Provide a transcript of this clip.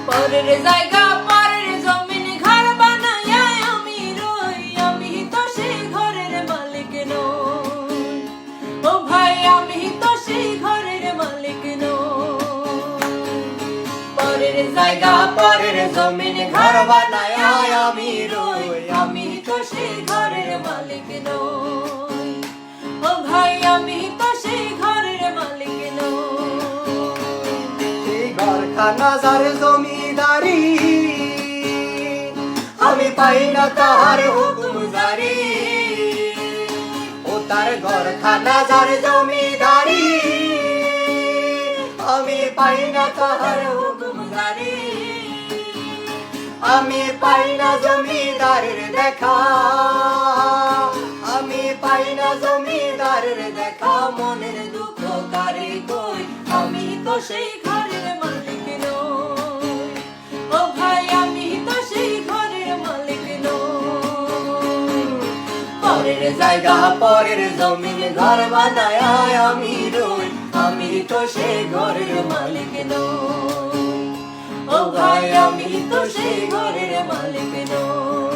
পরের জায়গা পরের জমিন ঘর বানাইয়া আমি রই, আমি তো সেই ঘরের মালিক নই। ও ভাই আমি তো সেই ঘরের মালিক নই। পরের জায়গা পরের জমিন ঘর বানাইয়া আমি রই, আমি তো সেই ঘরের মালিক নই। ও ভাই আমি তো সেই ঘরের মালিক নই। সেই ঘরখানা যার জমিদারি, আমি পাই না তাহার হুকুম জারি। ও তার ঘরখানা যার জমিদারি, আমি পাই না তাহার হুকুম জারি। আমি পাই না জমিদারের দেখা, আমি পাই না জমিদারের দেখা। মনের দুঃখ কারে কই, আমি তো সেই ঘরের মালিক নই। ও ভাই আমি তো সেই ঘরের মালিক নই। পরের জায়গা পরের জমিন ঘর বানায় আমি রই, আমি তো সেই ঘরের মালিক নই। ও ভাই আমি তো সেই ঘরের মালিক নই।